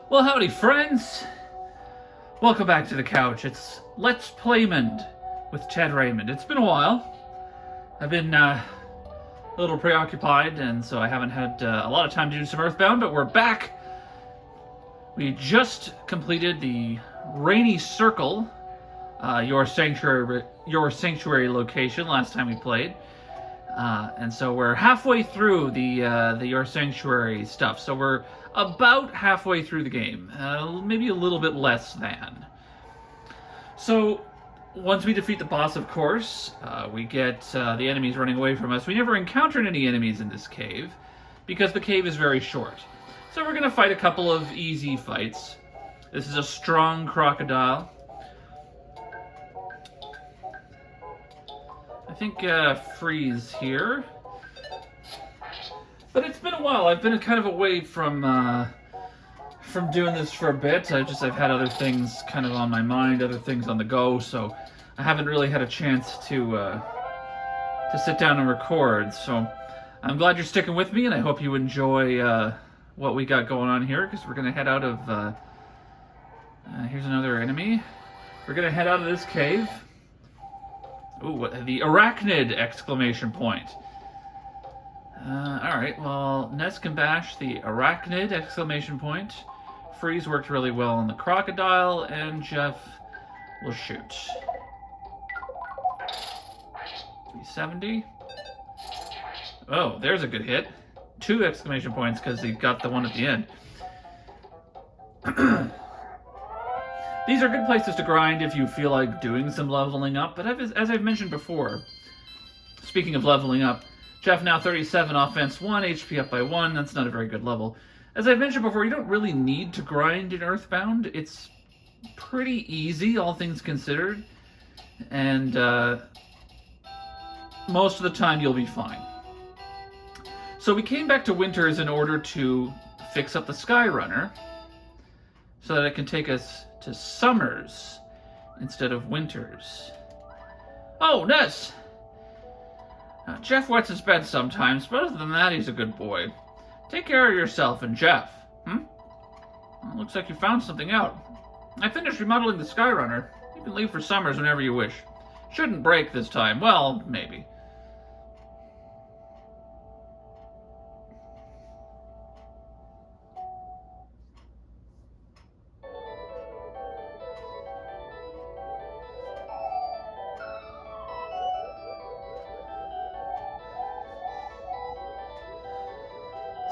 Well, howdy, friends. Welcome back to the couch. It's Let's Playmond with Ted Raymond. It's been a while. I've been a little preoccupied, and so I haven't had a lot of time to do some EarthBound, but we're back. We just completed the Rainy Circle, your sanctuary location last time we played. And so we're halfway through the Your Sanctuary stuff. So we're about halfway through the game, maybe a little bit less than. So once we defeat the boss, of course, we get the enemies running away from us. We never encountered any enemies in this cave because the cave is very short. So we're going to fight a couple of easy fights. This is a strong crocodile. I think Freeze here. But it's been a while. I've been kind of away from doing this for a bit. I've had other things kind of on my mind, other things on the go, so I haven't really had a chance to sit down and record. So I'm glad you're sticking with me, and I hope you enjoy what we got going on here, because we're gonna head out of. Here's another enemy. We're gonna head out of this cave. Ooh, the arachnid! Exclamation point. Alright, well, Ness can bash the arachnid! Exclamation point. Freeze worked really well on the crocodile, and Jeff will shoot. 370. Oh, there's a good hit. 2 exclamation points because he got the one at the end. These are good places to grind if you feel like doing some leveling up, but as I've mentioned before, speaking of leveling up, Jeff now 37, offense 1, HP up by 1, that's not a very good level. As I've mentioned before, you don't really need to grind in EarthBound. It's pretty easy, all things considered, and most of the time you'll be fine. So we came back to Winters in order to fix up the Skyrunner, so that it can take us to Summers instead of Winters. Oh, Ness! Jeff wets his bed sometimes, but other than that, he's a good boy. Take care of yourself and Jeff. Well, looks like you found something out. I finished remodeling the Skyrunner. You can leave for Summers whenever you wish. Shouldn't break this time. Well, maybe.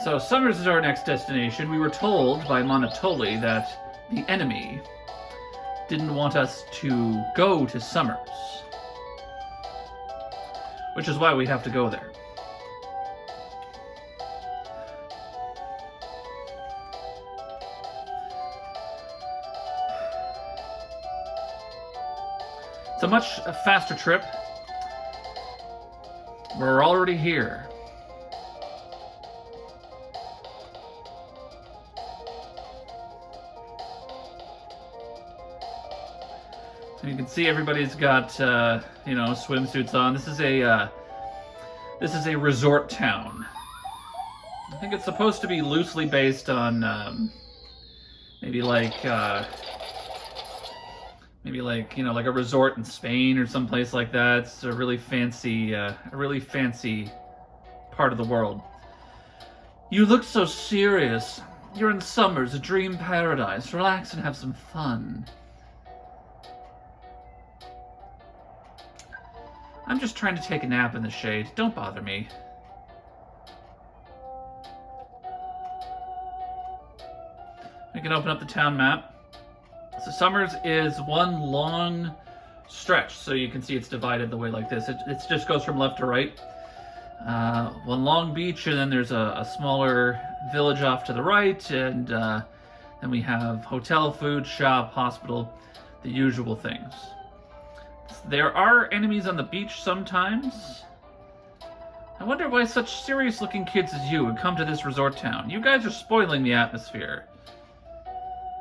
So Summers is our next destination. We were told by Monotoli that the enemy didn't want us to go to Summers, which is why we have to go there. It's a much faster trip. We're already here. You can see everybody's got, swimsuits on. This is a resort town. I think it's supposed to be loosely based on, maybe like a resort in Spain or someplace like that. It's a really fancy part of the world. You look so serious. You're in Summers, a dream paradise. Relax and have some fun. I'm just trying to take a nap in the shade. Don't bother me. We can open up the town map. So Summers is one long stretch, so you can see it's divided the way like this. It just goes from left to right. One long beach, and then there's a smaller village off to the right, and then we have hotel, food, shop, hospital, the usual things. There are enemies on the beach sometimes. I wonder why such serious-looking kids as you would come to this resort town. You guys are spoiling the atmosphere.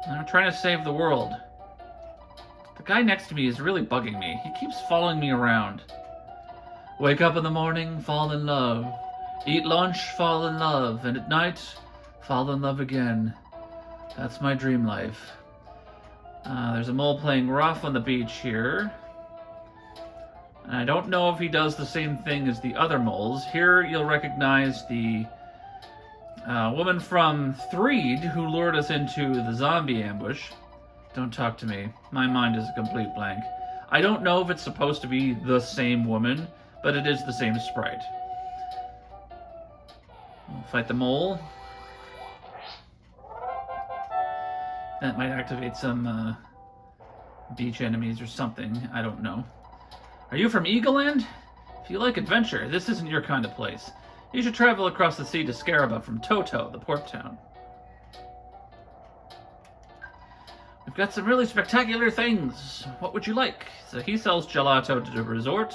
I'm trying to save the world. The guy next to me is really bugging me. He keeps following me around. Wake up in the morning, fall in love. Eat lunch, fall in love. And at night, fall in love again. That's my dream life. There's a mole playing rough on the beach here. And I don't know if he does the same thing as the other moles. Here you'll recognize the woman from Threed who lured us into the zombie ambush. Don't talk to me. My mind is a complete blank. I don't know if it's supposed to be the same woman, but it is the same sprite. We'll fight the mole. That might activate some beach enemies or something. I don't know. Are you from Eagleland? If you like adventure, this isn't your kind of place. You should travel across the sea to Scaraba from Toto, the port town. We've got some really spectacular things. What would you like? So he sells gelato to the resort.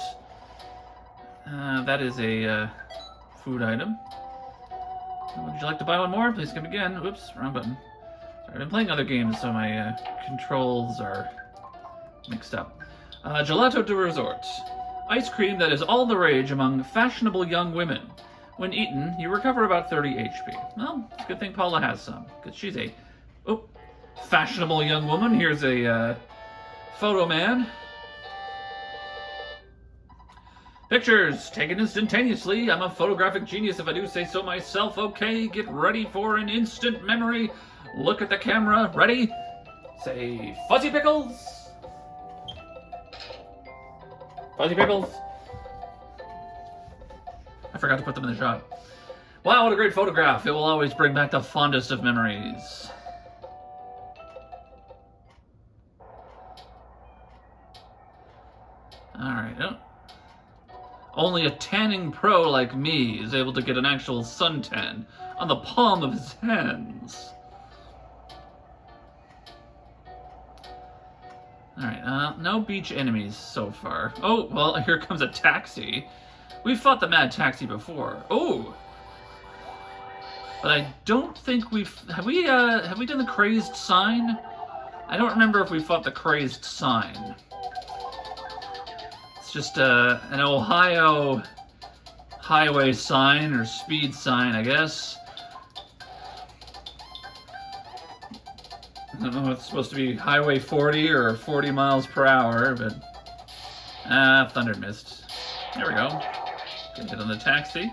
That is a food item. Would you like to buy one more? Please come again. Oops, wrong button. Sorry, I've been playing other games, so my controls are mixed up. Gelato de resort. Ice cream that is all the rage among fashionable young women. When eaten, you recover about 30 HP. Well, it's a good thing Paula has some, because she's a fashionable young woman. Here's a photo man. Pictures taken instantaneously. I'm a photographic genius if I do say so myself. Okay, get ready for an instant memory. Look at the camera. Ready? Say, Fuzzy Pickles. Fuzzy Pickles. I forgot to put them in the shot. Wow, what a great photograph. It will always bring back the fondest of memories. Alright, only a tanning pro like me is able to get an actual suntan on the palm of his hands. Alright, no beach enemies so far. Oh, well, here comes a taxi. We've fought the mad taxi before. Oh! But I don't think have we done the crazed sign? I don't remember if we fought the crazed sign. It's just an Ohio highway sign or speed sign, I guess. I don't know if it's supposed to be Highway 40 or 40 miles per hour, but thunder mist. There we go. Get hit on the taxi.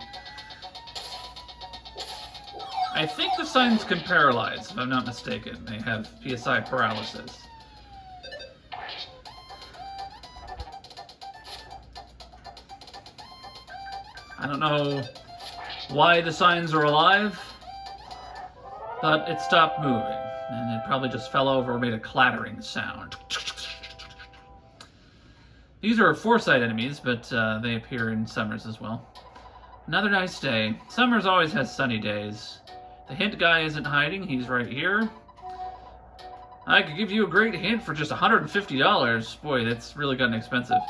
I think the signs can paralyze, if I'm not mistaken. They have PSI paralysis. I don't know why the signs are alive, but it stopped moving, and it probably just fell over and made a clattering sound. These are foresight enemies, but they appear in summers as well. Another nice day. Summers always has sunny days. The hint guy isn't hiding, he's right here. I could give you a great hint for just $150. Boy, that's really gotten expensive.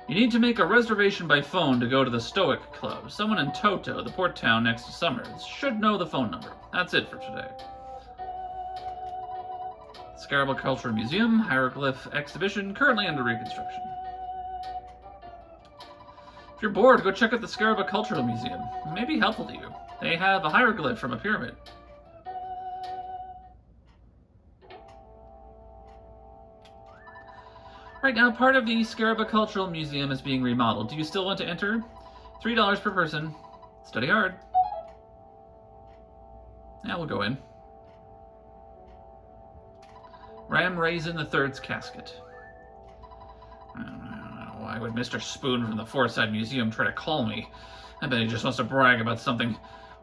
You need to make a reservation by phone to go to the Stoic Club. Someone in Toto, the port town next to Summers, should know the phone number. That's it for today. Scaraba Cultural Museum, Hieroglyph Exhibition, currently under reconstruction. If you're bored, go check out the Scaraba Cultural Museum. It may be helpful to you. They have a hieroglyph from a pyramid. Right now, part of the Scaraba Cultural Museum is being remodeled. Do you still want to enter? $3 per person. Study hard. Yeah, we'll go in. Ram Raisin III's casket. I don't know. Why would Mr. Spoon from the Forsyth Museum try to call me? I bet he just wants to brag about something.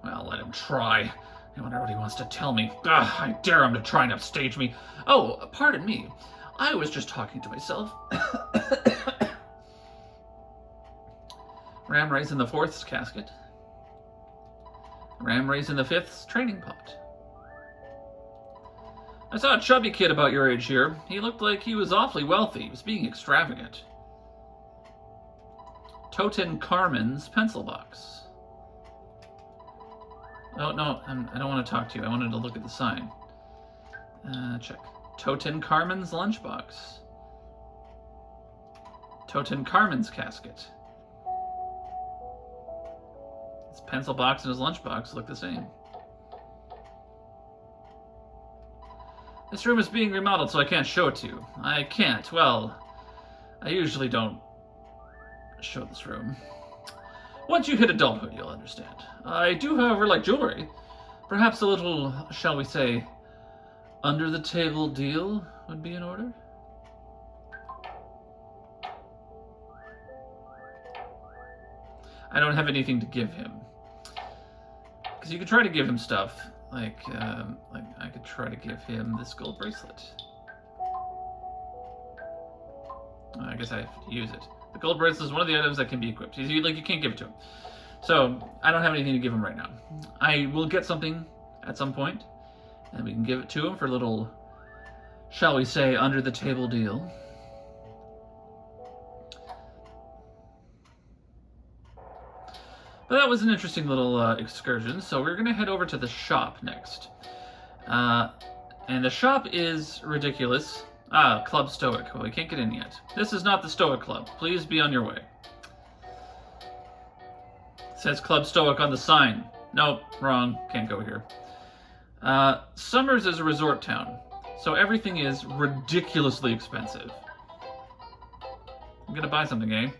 Well, let him try. I wonder what he wants to tell me. I dare him to try and upstage me. Oh, pardon me. I was just talking to myself. Ram Raisin IV's casket. Ram Raisin V's training pot. I saw a chubby kid about your age here. He looked like he was awfully wealthy. He was being extravagant. Toten Carmen's pencil box. Oh, no, I don't want to talk to you. I wanted to look at the sign. Check. Toten Carmen's lunchbox. Toten Carmen's casket. His pencil box and his lunchbox look the same. This room is being remodeled, so I can't show it to you. I can't. Well, I usually don't show this room. Once you hit adulthood, you'll understand. I do, however, like jewelry. Perhaps a little, shall we say, under-the-table deal would be in order? I don't have anything to give him. Because you could try to give him stuff. Like I could try to give him this gold bracelet. I guess I have to use it. The gold bracelet is one of the items that can be equipped. You can't give it to him. So, I don't have anything to give him right now. I will get something at some point, and we can give it to him for a little, shall we say, under-the-table deal. But that was an interesting little excursion, so we're going to head over to the shop next. And the shop is ridiculous. Club Stoic. Well, we can't get in yet. This is not the Stoic Club. Please be on your way. It says Club Stoic on the sign. Nope, wrong. Can't go here. Summers is a resort town, so everything is ridiculously expensive. I'm gonna buy something, eh?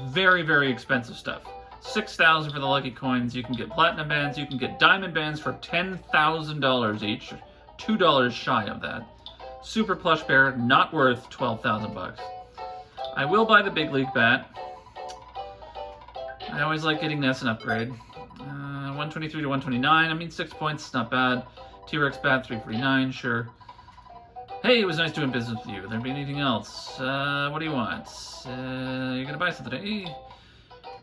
Very, very expensive stuff. 6,000 for the lucky coins. You can get platinum bands. You can get diamond bands for $10,000 each. $2 shy of that. Super plush bear, not worth 12,000 bucks. I will buy the big league bat. I always like getting this an upgrade. 123 to 129. I mean, 6 points, not bad. T-Rex bat, 349, sure. Hey, it was nice doing business with you. There be anything else? What do you want? You're gonna buy something, eh?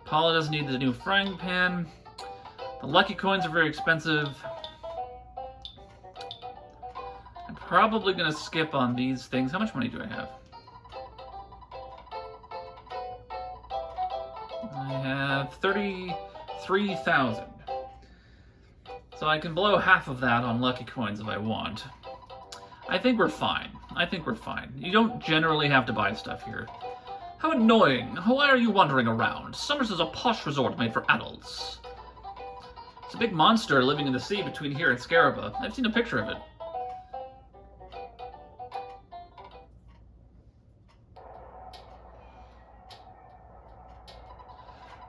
Paula doesn't need the new frying pan. The lucky coins are very expensive. I'm probably gonna skip on these things. How much money do I have? I have 33,000. So I can blow half of that on lucky coins if I want. I think we're fine. I think we're fine. You don't generally have to buy stuff here. How annoying. Why are you wandering around? Summers is a posh resort made for adults. It's a big monster living in the sea between here and Scaraba. I've seen a picture of it.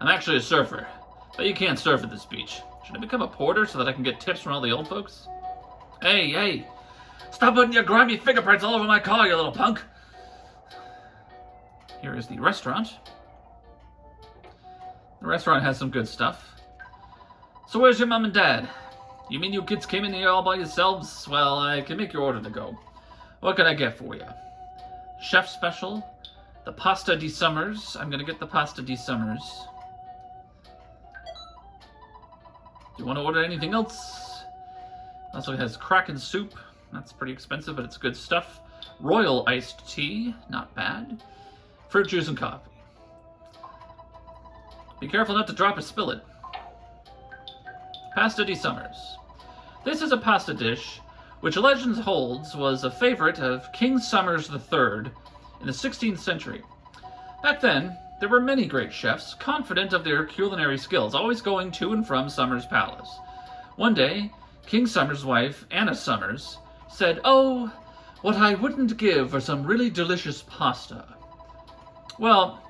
I'm actually a surfer, but you can't surf at this beach. Should I become a porter so that I can get tips from all the old folks? Hey, hey! Stop putting your grimy fingerprints all over my car, you little punk! Here is the restaurant. The restaurant has some good stuff. So where's your mom and dad? You mean you kids came in here all by yourselves? Well, I can make your order to go. What can I get for you? Chef special? The pasta di Summers. I'm gonna get the pasta di Summers. Do you want to order anything else? Also has Kraken soup. That's pretty expensive, but it's good stuff. Royal iced tea. Not bad. Fruit juice and coffee. Be careful not to drop or spill it. Pasta di Summers. This is a pasta dish which legends holds was a favorite of King Summers III in the 16th century. Back then, there were many great chefs, confident of their culinary skills, always going to and from Summers' palace. One day, King Summers' wife, Anna Summers, said, "Oh, what I wouldn't give for some really delicious pasta." Well,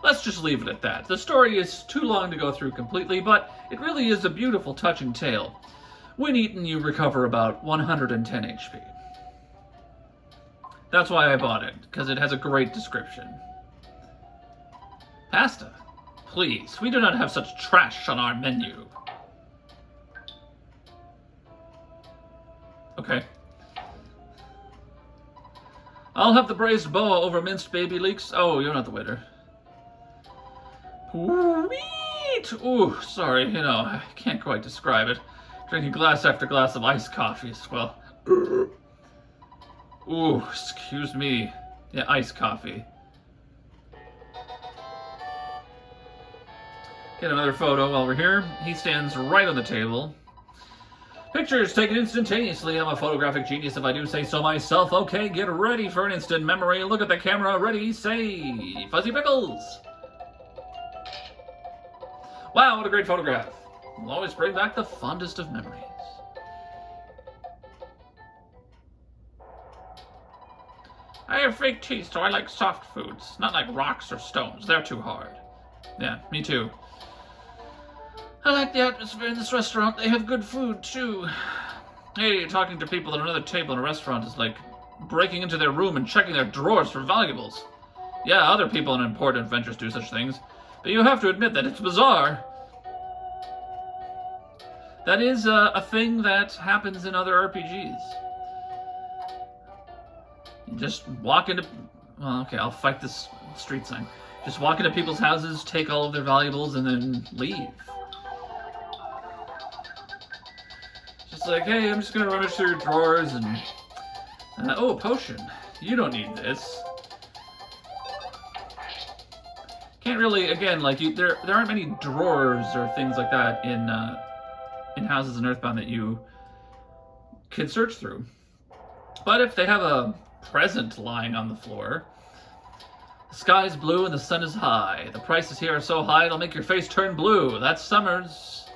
let's just leave it at that. The story is too long to go through completely, but it really is a beautiful, touching tale. When eaten, you recover about 110 HP. That's why I bought it, because it has a great description. Pasta? Please, we do not have such trash on our menu. Okay. I'll have the braised boa over minced baby leeks. Oh, you're not the waiter. Sweet! Ooh, sorry, I can't quite describe it. Drinking glass after glass of iced coffee as well. Ooh, excuse me. Yeah, iced coffee. Get another photo while we're here. He stands right on the table. Pictures taken instantaneously. I'm a photographic genius if I do say so myself. Okay, get ready for an instant memory. Look at the camera. Ready, say, Fuzzy Pickles. Wow, what a great photograph. Will always bring back the fondest of memories. I have fake teeth, so I like soft foods, not like rocks or stones. They're too hard. Yeah, me too. I like the atmosphere in this restaurant. They have good food, too. Hey, talking to people at another table in a restaurant is like breaking into their room and checking their drawers for valuables. Yeah, other people in important adventures do such things, but you have to admit that it's bizarre. That is a thing that happens in other RPGs. You just walk into... Well, okay, I'll fight this street sign. Just walk into people's houses, take all of their valuables, and then leave. Just like, hey, I'm just gonna rummage through your drawers and... oh, a potion. You don't need this. Can't really, again, like, there aren't many drawers or things like that in houses in EarthBound that you can search through. But if they have a present lying on the floor, the sky's blue and the sun is high. The prices here are so high it'll make your face turn blue. That's Summers.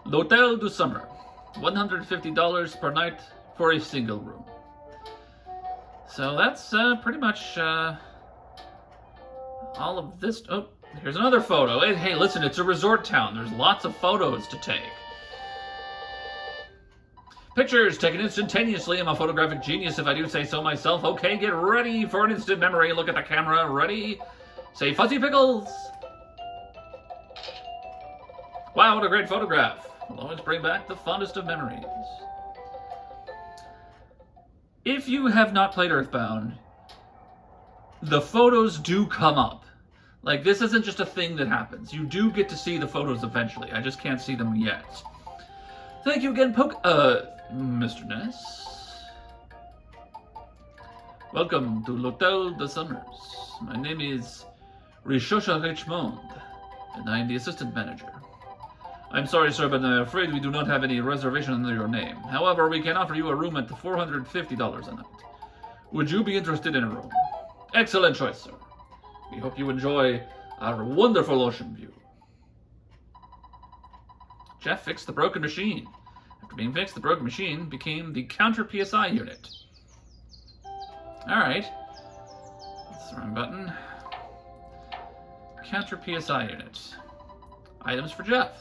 L'Hotel du Summer. $150 per night for a single room. So that's pretty much all of this. Oh, here's another photo. Hey, listen, it's a resort town. There's lots of photos to take. Pictures taken instantaneously. I'm a photographic genius if I do say so myself. Okay, get ready for an instant memory. Look at the camera. Ready? Say Fuzzy Pickles. Wow, what a great photograph. Will always bring back the fondest of memories. If you have not played EarthBound, the photos do come up. Like, this isn't just a thing that happens. You do get to see the photos eventually. I just can't see them yet. Thank you again, Mr. Ness. Welcome to L'Hotel de Summers. My name is Raymond, and I am the assistant manager. I'm sorry, sir, but I'm afraid we do not have any reservation under your name. However, we can offer you a room at $450 a night. Would you be interested in a room? Excellent choice, sir. We hope you enjoy our wonderful ocean view. Jeff fixed the broken machine. After being fixed, the broken machine became the counter PSI unit. Alright. That's the wrong button. Counter PSI unit. Items for Jeff.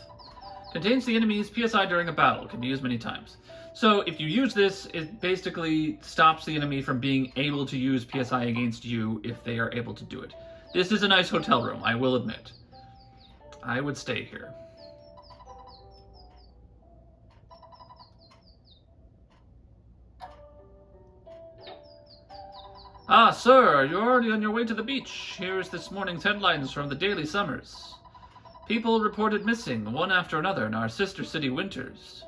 Contains the enemy's PSI during a battle. Can be used many times. So if you use this, it basically stops the enemy from being able to use PSI against you if they are able to do it. This is a nice hotel room, I will admit. I would stay here. Ah, sir, you're already on your way to the beach. Here's this morning's headlines from the Daily Summers. People reported missing, one after another, in our sister city, Winters.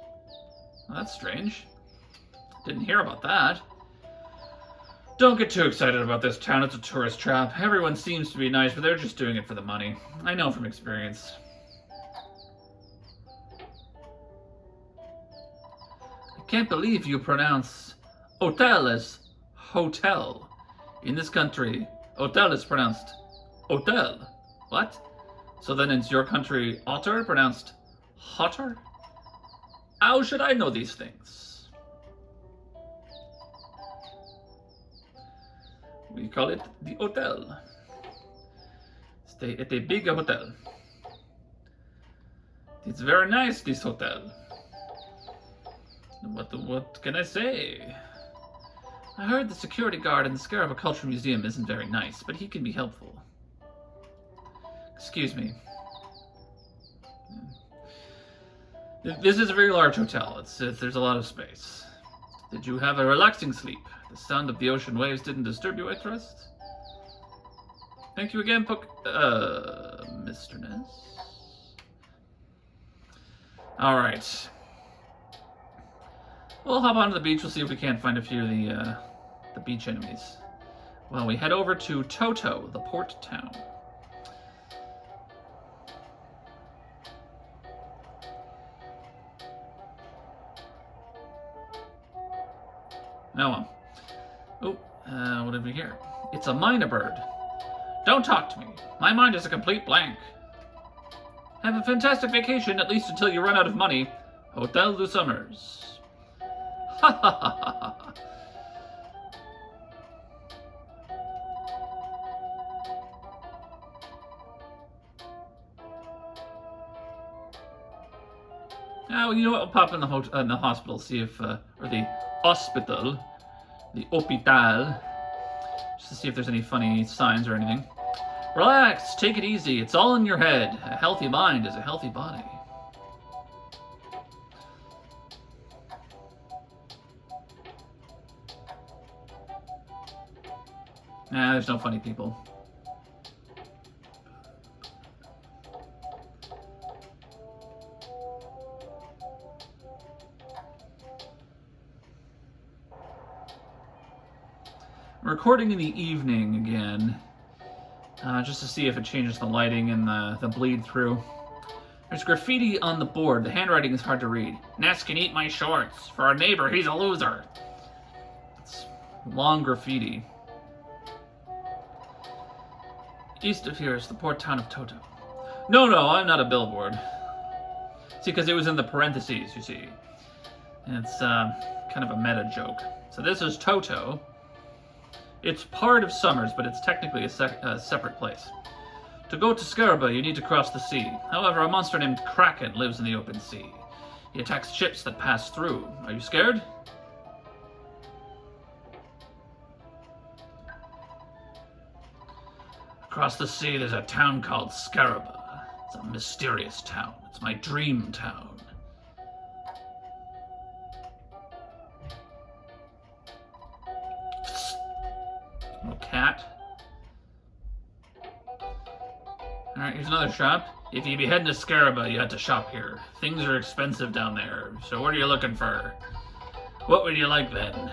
Well, that's strange. Didn't hear about that. Don't get too excited about this town. It's a tourist trap. Everyone seems to be nice, but they're just doing it for the money. I know from experience. I can't believe you pronounce hotel as hotel. In this country, hotel is pronounced hotel. What? So then it's your country otter pronounced hotter? How should I know these things? We call it the hotel. Stay at a big hotel. It's very nice, this hotel. What can I say? I heard the security guard in the Scarab Culture Museum isn't very nice, but he can be helpful. Excuse me. This is a very large hotel. There's a lot of space. Did you have a relaxing sleep? The sound of the ocean waves didn't disturb you, I trust? Thank you again, Mr. Ness. Alright. We'll hop onto the beach. We'll see if we can't find a few of the beach enemies. Well, we head over to Toto, the port town. Oh, what have we here? It's a minor bird. Don't talk to me. My mind is a complete blank. Have a fantastic vacation, at least until you run out of money. Hotel du Summers. Ha ha ha ha ha. You know what? I'll pop in the hospital, see if, or the hospital, the hospital, just to see if there's any funny signs or anything. Relax, take it easy. It's all in your head. A healthy mind is a healthy body. Nah, there's no funny people. I'm recording in the evening again, just to see if it changes the lighting and the bleed through. There's graffiti on the board. The handwriting is hard to read. Ness can eat my shorts. For our neighbor, he's a loser. It's long graffiti. East of here is the port town of Toto. No, I'm not a billboard. See, because it was in the parentheses, you see. And it's kind of a meta joke. So this is Toto. It's part of Summers, but it's technically a separate place. To go to Scaraba, you need to cross the sea. However, a monster named Kraken lives in the open sea. He attacks ships that pass through. Are you scared? Across the sea, there's a town called Scaraba. It's a mysterious town. It's my dream town. Little cat. Alright, here's another shop. If you be heading to Scaraba, you have to shop here. Things are expensive down there, so what are you looking for? What would you like then?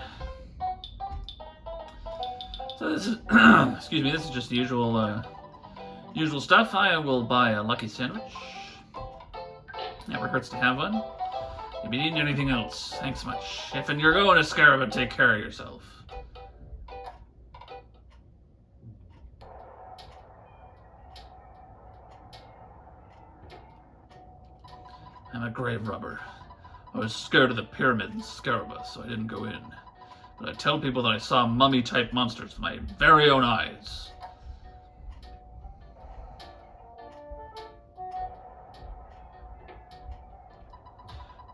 So this is, excuse me, this is just the usual stuff. I will buy a lucky sandwich. Never hurts to have one. If you need anything else, thanks much. If you're going to Scaraba, take care of yourself. I'm a grave robber. I was scared of the pyramid in Scaraba, so I didn't go in. But I tell people that I saw mummy-type monsters with my very own eyes.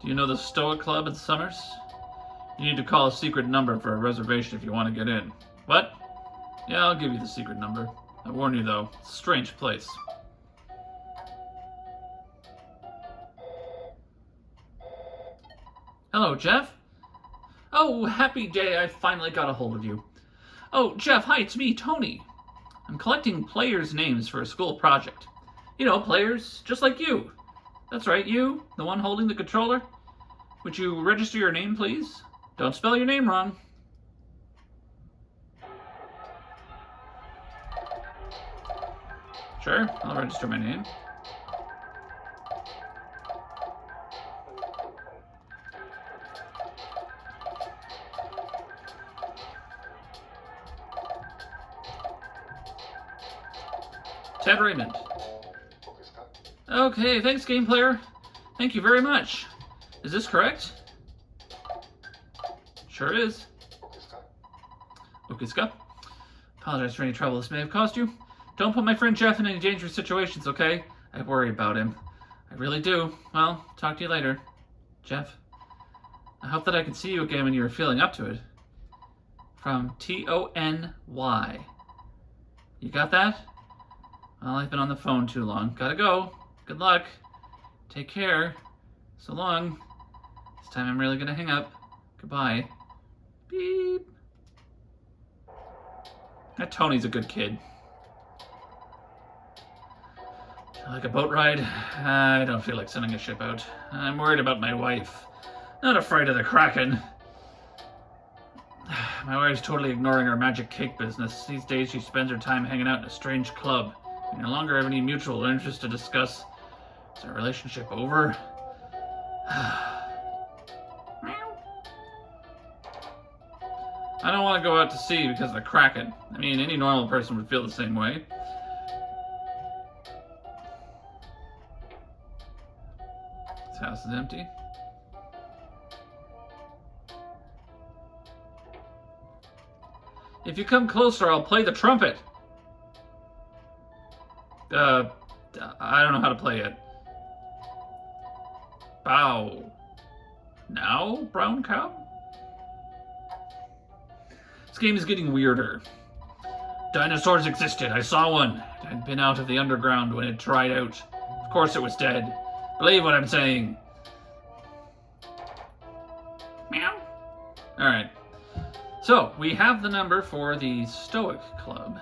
Do you know the Stoic Club in Summers? You need to call a secret number for a reservation if you want to get in. What? Yeah, I'll give you the secret number. I warn you though, it's a strange place. Hello, Jeff? Oh, happy day, I finally got a hold of you. Oh, Jeff, hi, it's me, Tony. I'm collecting players' names for a school project. You know, players, just like you. That's right, you, the one holding the controller. Would you register your name, please? Don't spell your name wrong. Sure, I'll register my name. Ted Raymond. Okay, thanks, game player. Thank you very much. Is this correct? Sure is. Okay, Scott. Apologize for any trouble this may have caused you. Don't put my friend Jeff in any dangerous situations, okay? I worry about him. I really do. Well, talk to you later. Jeff. I hope that I can see you again when you're feeling up to it. From Tony. You got that? Well, I've been on the phone too long. Gotta go. Good luck. Take care. So long. This time I'm really gonna hang up. Goodbye. Beep. That Tony's a good kid. Like a boat ride? I don't feel like sending a ship out. I'm worried about my wife. Not afraid of the Kraken. My wife's totally ignoring our magic cake business. These days she spends her time hanging out in a strange club. We no longer have any mutual interest to discuss. Is our relationship over? I don't want to go out to sea because of the Kraken. I mean, any normal person would feel the same way. This house is empty. If you come closer, I'll play the trumpet. I don't know how to play it. Bow. Now, brown cow? This game is getting weirder. Dinosaurs existed. I saw one. It had been out of the underground when it dried out. Of course it was dead. Believe what I'm saying. Meow. Alright. So, we have the number for the Stoic Club.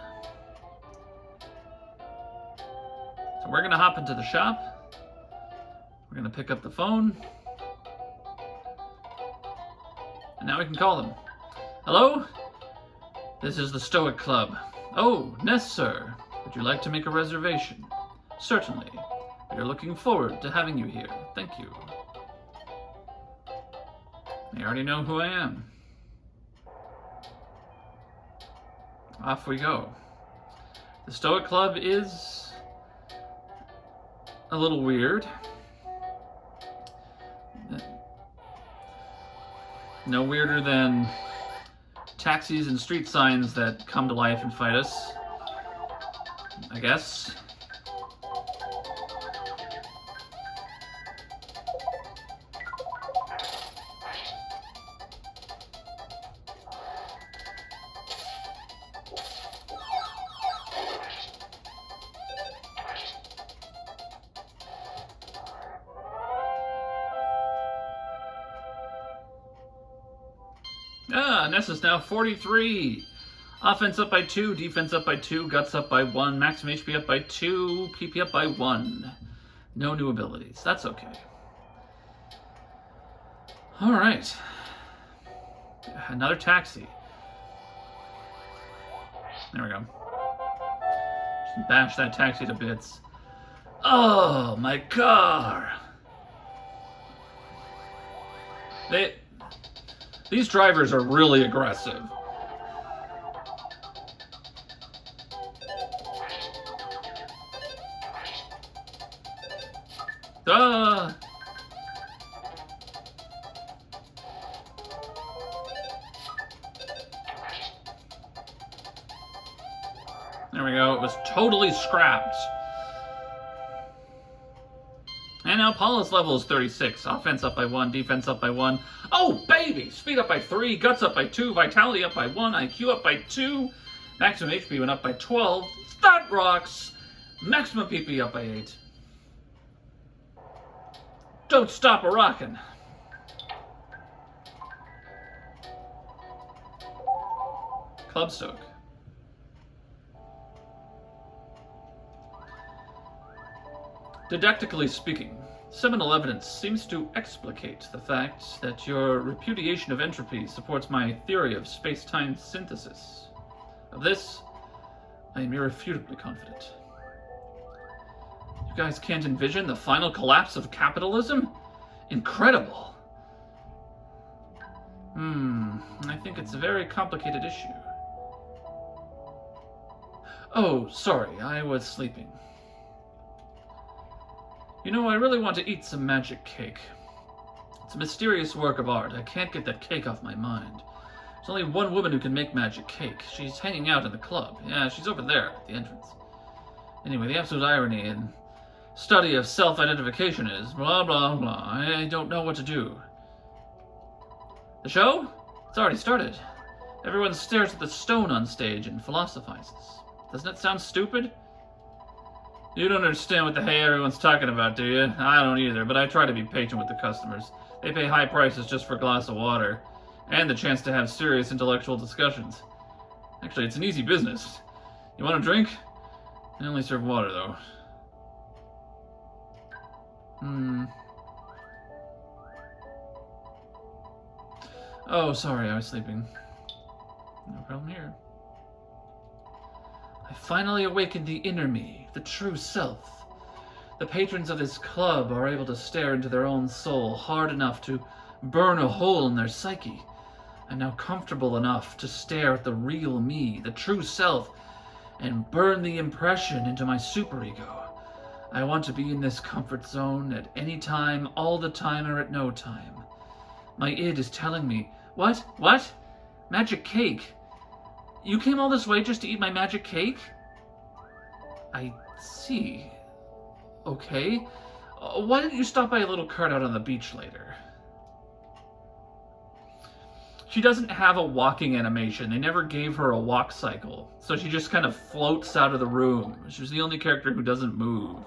So we're going to hop into the shop. We're going to pick up the phone. And now we can call them. Hello? This is the Stoic Club. Oh, Ness, sir. Would you like to make a reservation? Certainly. We are looking forward to having you here. Thank you. They already know who I am. Off we go. The Stoic Club is a little weird. No weirder than taxis and street signs that come to life and fight us, I guess. Ness is now 43. Offense up by 2, defense up by 2, guts up by 1, maximum HP up by 2, PP up by 1. No new abilities. That's okay. Alright. Another taxi. There we go. Just bash that taxi to bits. Oh, my car! These drivers are really aggressive. Duh! There we go. It was totally scrapped. And now Paula's level is 36. Offense up by 1, defense up by 1. Oh, baby! Speed up by 3, guts up by 2, vitality up by 1, IQ up by 2, maximum HP went up by 12. That rocks! Maximum PP up by 8. Don't stop a-rockin'. Club Stoke. Didactically speaking, seminal evidence seems to explicate the fact that your repudiation of entropy supports my theory of space-time synthesis. Of this, I am irrefutably confident. You guys can't envision the final collapse of capitalism? Incredible! I think it's a very complicated issue. Oh, sorry, I was sleeping. You know, I really want to eat some magic cake. It's a mysterious work of art. I can't get that cake off my mind. There's only one woman who can make magic cake. She's hanging out in the club. Yeah, she's over there at the entrance. Anyway, the absolute irony and study of self-identification is blah, blah, blah. I don't know what to do. The show? It's already started. Everyone stares at the stone on stage and philosophizes. Doesn't it sound stupid? You don't understand what the hey everyone's talking about, do you? I don't either, but I try to be patient with the customers. They pay high prices just for a glass of water, and the chance to have serious intellectual discussions. Actually, it's an easy business. You want a drink? They only serve water, though. Oh, sorry, I was sleeping. No problem here. I finally awakened the inner me, the true self. The patrons of this club are able to stare into their own soul hard enough to burn a hole in their psyche. I'm now comfortable enough to stare at the real me, the true self, and burn the impression into my superego. I want to be in this comfort zone at any time, all the time, or at no time. My id is telling me, what? What? Magic cake? You came all this way just to eat my magic cake? I see. Okay. Why didn't you stop by a little cart out on the beach later? She doesn't have a walking animation. They never gave her a walk cycle. So she just kind of floats out of the room. She's the only character who doesn't move.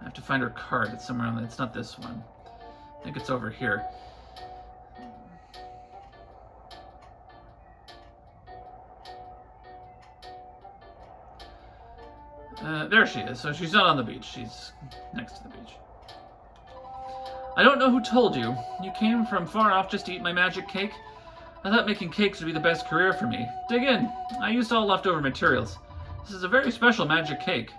I have to find her card. It's somewhere on the... It's not this one. I think it's over here. There she is. So she's not on the beach. She's next to the beach. I don't know who told you. You came from far off just to eat my magic cake? I thought making cakes would be the best career for me. Dig in. I used all leftover materials. This is a very special magic cake.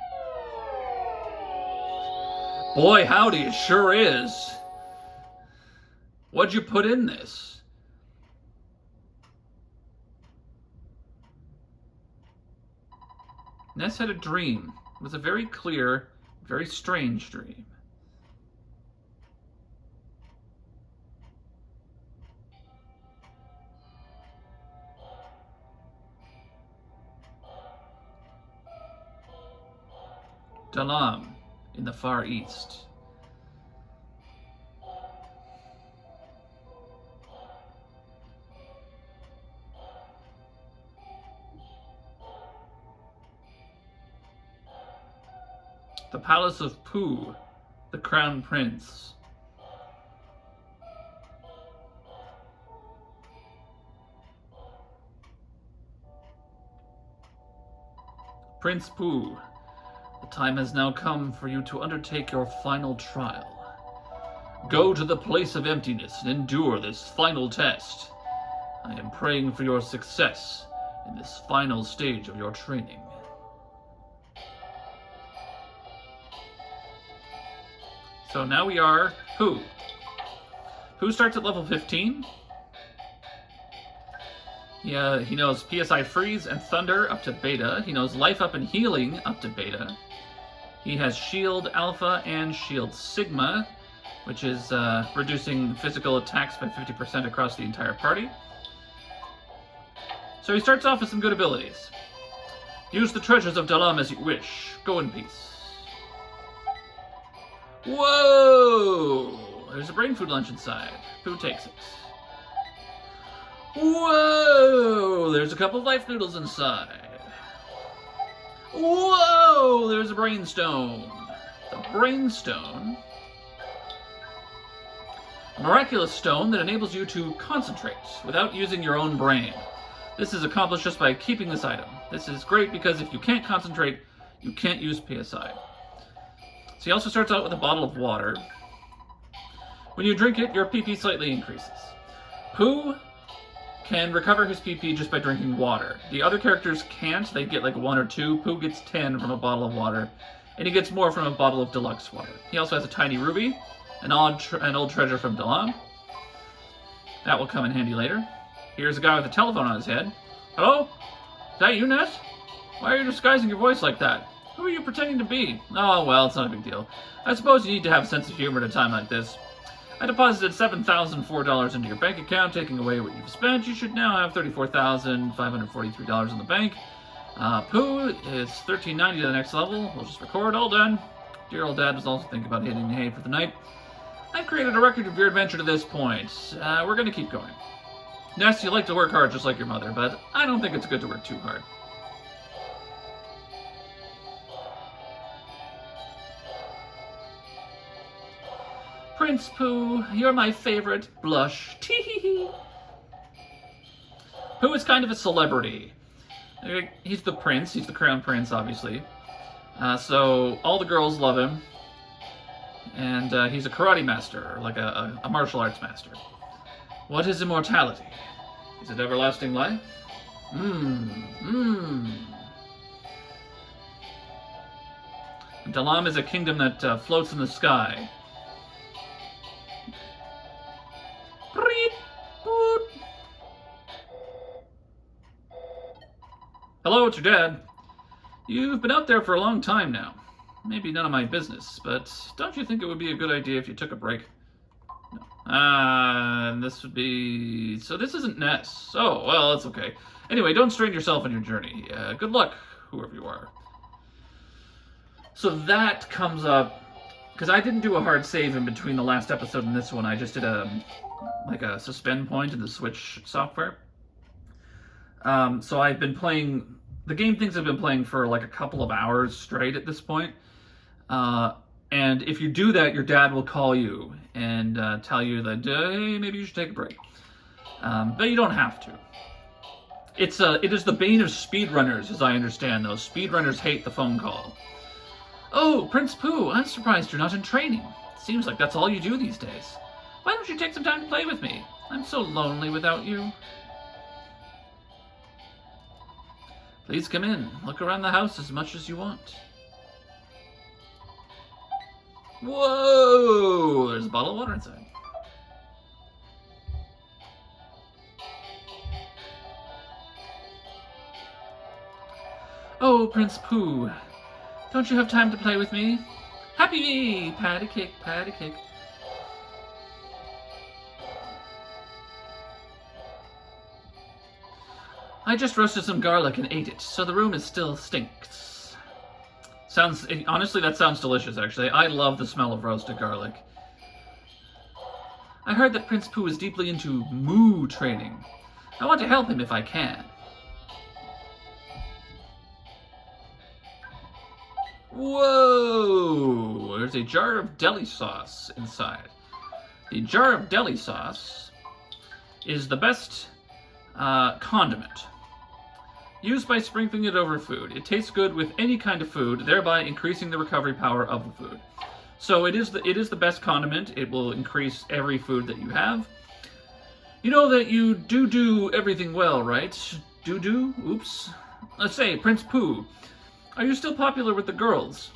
Boy, howdy, it sure is. What'd you put in this? Ness had a dream. It was a very clear, very strange dream. Dalam, in the Far East. The Palace of Pooh, the Crown Prince. Prince Pooh, the time has now come for you to undertake your final trial. Go to the place of emptiness and endure this final test. I am praying for your success in this final stage of your training. So now we are Pooh. Pooh starts at level 15. Yeah, he knows PSI Freeze and Thunder up to Beta. He knows Life Up and Healing up to Beta. He has Shield Alpha and Shield Sigma, which is reducing physical attacks by 50% across the entire party. So he starts off with some good abilities. Use the treasures of Dalam as you wish. Go in peace. Whoa! There's a brain food lunch inside. Pooh takes it. Whoa! There's a couple of life noodles inside. Whoa! There's a brain stone. The brain stone. A miraculous stone that enables you to concentrate without using your own brain. This is accomplished just by keeping this item. This is great because if you can't concentrate, you can't use PSI. So he also starts out with a bottle of water. When you drink it, your PP slightly increases. Pooh can recover his PP just by drinking water. The other characters can't. They get like 1 or 2. Pooh gets 10 from a bottle of water, and he gets more from a bottle of deluxe water. He also has a tiny ruby, an old treasure from Dalam. That will come in handy later. Here's a guy with a telephone on his head. Hello? Is that you, Ness? Why are you disguising your voice like that? Who are you pretending to be? Oh, well, it's not a big deal. I suppose you need to have a sense of humor at a time like this. I deposited $7,004 into your bank account, taking away what you've spent. You should now have $34,543 in the bank. Pooh is $13.90 to the next level. We'll just record. All done. Dear old dad was also thinking about hitting the hay for the night. I've created a record of your adventure to this point. We're going to keep going. Ness, you like to work hard just like your mother, but I don't think it's good to work too hard. Prince Pooh, you're my favorite. Blush. Tee-hee-hee. Pooh is kind of a celebrity. He's the prince. He's the crown prince, obviously. So all the girls love him. And he's a karate master, like a martial arts master. What is immortality? Is it everlasting life? Dalam is a kingdom that floats in the sky. Hello, it's your dad. You've been out there for a long time now. Maybe none of my business, but don't you think it would be a good idea if you took a break? No. This would be... So this isn't Ness. Oh, well, that's okay. Anyway, don't strain yourself on your journey. Good luck, whoever you are. So that comes up, because I didn't do a hard save in between the last episode and this one. I just did a suspend point in the Switch software. So I've been playing, the game thinks I've been playing for like a couple of hours straight at this point. And if you do that, your dad will call you and tell you that, hey, maybe you should take a break. But you don't have to. It is the bane of speedrunners, as I understand, though. Speedrunners hate the phone call. Oh, Prince Pooh, I'm surprised you're not in training. Seems like that's all you do these days. Why don't you take some time to play with me? I'm so lonely without you. Please come in. Look around the house as much as you want. Whoa! There's a bottle of water inside. Oh, Prince Pooh, don't you have time to play with me? Happy me! Patty cake, patty cake. I just roasted some garlic and ate it, so the room is still stinks. Honestly, that sounds delicious, actually. I love the smell of roasted garlic. I heard that Prince Pooh is deeply into moo training. I want to help him if I can. Whoa! There's a jar of deli sauce inside. The jar of deli sauce is the best condiment. Used by sprinkling it over food. It tastes good with any kind of food, thereby increasing the recovery power of the food. So it is the best condiment. It will increase every food that you have. You know that you do everything well, right? Do? Oops. Let's say, Prince Pooh, are you still popular with the girls?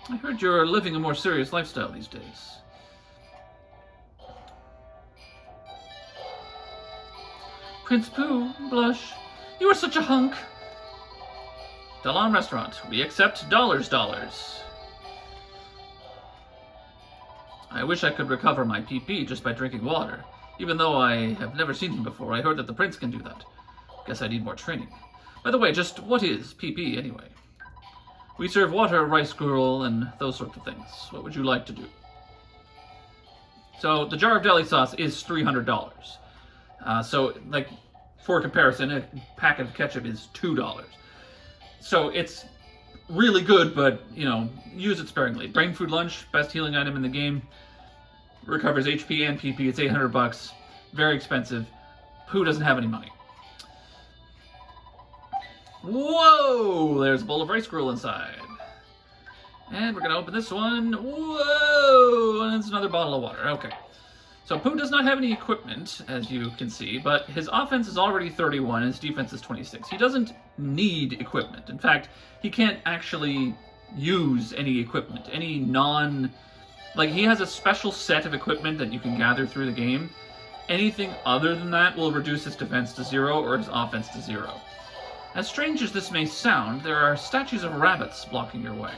I heard you're living a more serious lifestyle these days. Prince Pooh, blush. You are such a hunk. Dalan Restaurant. We accept dollars. I wish I could recover my PP just by drinking water. Even though I have never seen him before, I heard that the prince can do that. Guess I need more training. By the way, just what is PP anyway? We serve water, rice gruel, and those sorts of things. What would you like to do? So the jar of deli sauce is $300. So, like, for comparison, a packet of ketchup is $2. So it's really good, but, you know, use it sparingly. Brain Food Lunch, best healing item in the game. Recovers HP and PP. It's $800. Very expensive. Pooh doesn't have any money. Whoa! There's a bowl of rice gruel inside. And we're going to open this one. Whoa! And it's another bottle of water. Okay. So Pooh does not have any equipment, as you can see, but his offense is already 31 and his defense is 26. He doesn't need equipment. In fact, he can't actually use any equipment. Like, he has a special set of equipment that you can gather through the game. Anything other than that will reduce his defense to 0 or his offense to 0. As strange as this may sound, there are statues of rabbits blocking your way.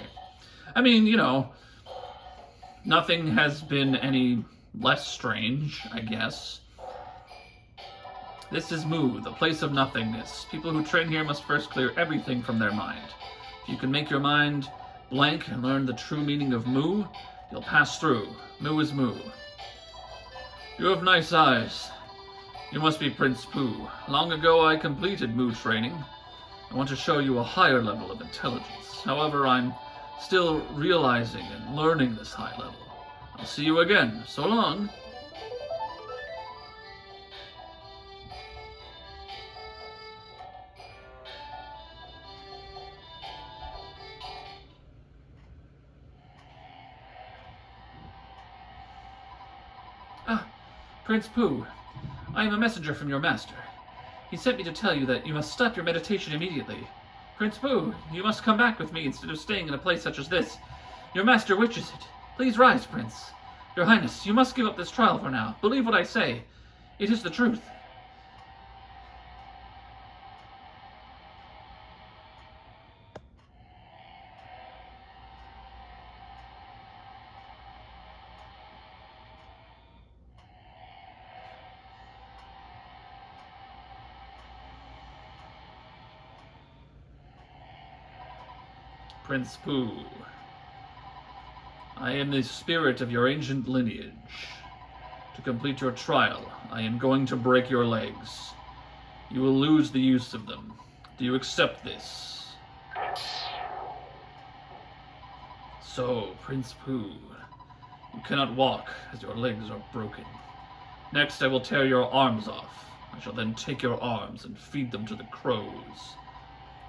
I mean, you know, nothing has been any less strange, I guess. This is Moo, the place of nothingness. People who train here must first clear everything from their mind. If you can make your mind blank and learn the true meaning of Moo, you'll pass through. Moo is Moo. You have nice eyes. You must be Prince Pooh. Long ago I completed Moo training. I want to show you a higher level of intelligence. However, I'm still realizing and learning this high level. I'll see you again. So long. Ah, Prince Pooh. I am a messenger from your master. He sent me to tell you that you must stop your meditation immediately. Prince Pooh, you must come back with me instead of staying in a place such as this. Your master wishes it. Please rise, Prince. Your Highness, you must give up this trial for now. Believe what I say. It is the truth. Prince Pooh. I am the spirit of your ancient lineage. To complete your trial, I am going to break your legs. You will lose the use of them. Do you accept this? So, Prince Pooh, you cannot walk as your legs are broken. Next, I will tear your arms off. I shall then take your arms and feed them to the crows.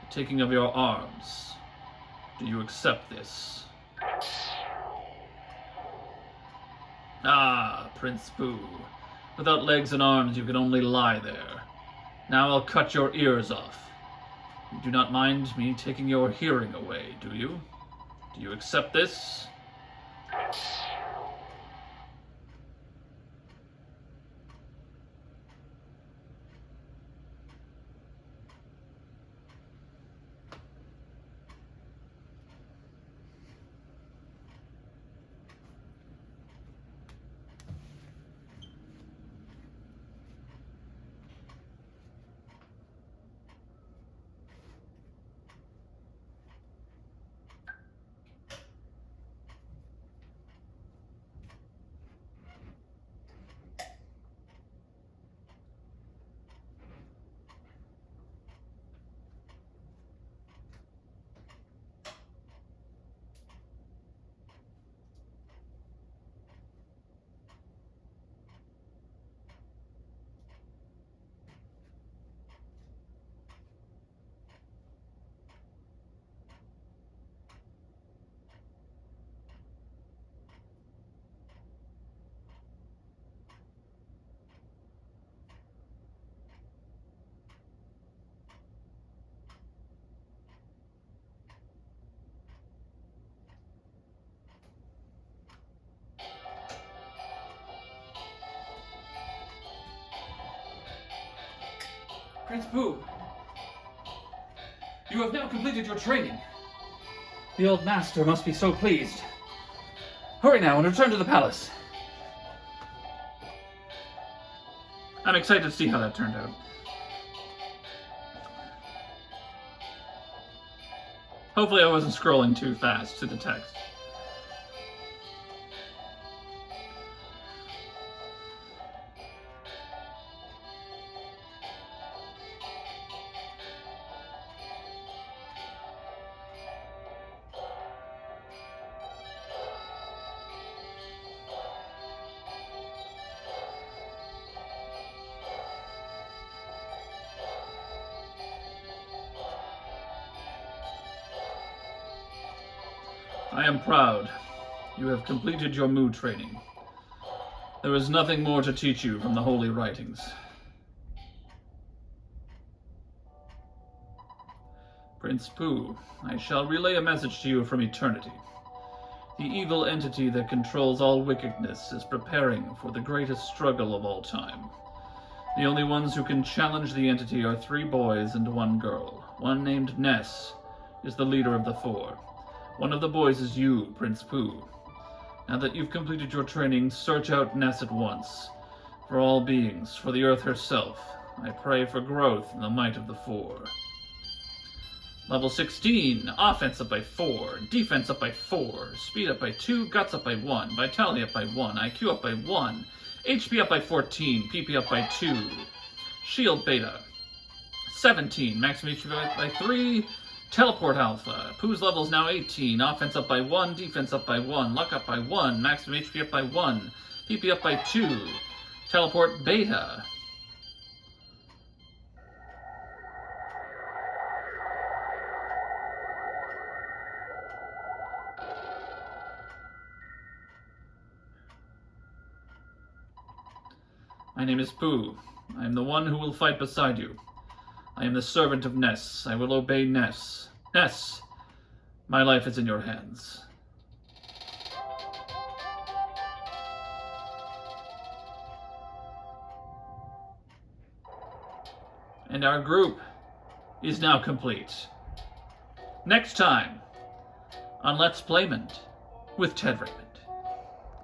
The taking of your arms. Do you accept this? Ah, Prince Pooh. Without legs and arms, you can only lie there. Now I'll cut your ears off. You do not mind me taking your hearing away, do you? Do you accept this? Prince Pooh, you have now completed your training. The old master must be so pleased. Hurry now and return to the palace. I'm excited to see how that turned out. Hopefully I wasn't scrolling too fast to the text. I am proud. You have completed your Mu training. There is nothing more to teach you from the holy writings. Prince Pooh, I shall relay a message to you from eternity. The evil entity that controls all wickedness is preparing for the greatest struggle of all time. The only ones who can challenge the entity are 3 boys and 1 girl. One named Ness is the leader of the 4. One of the boys is you, Prince Pooh. Now that you've completed your training, search out Ness at once. For all beings, for the earth herself, I pray for growth in the might of the 4. Level 16, offense up by 4, defense up by 4, speed up by 2, guts up by 1, vitality up by 1, IQ up by 1, HP up by 14, PP up by 2, shield beta 17, maximum HP by 3, teleport alpha. Pooh's level is now 18, offense up by 1, defense up by 1, luck up by 1, maximum HP up by 1, PP up by 2, teleport beta. My name is Pooh. I am the one who will fight beside you. I am the servant of Ness. I will obey Ness. Ness, my life is in your hands. And our group is now complete. Next time on Let's Playmond with Ted Raymond.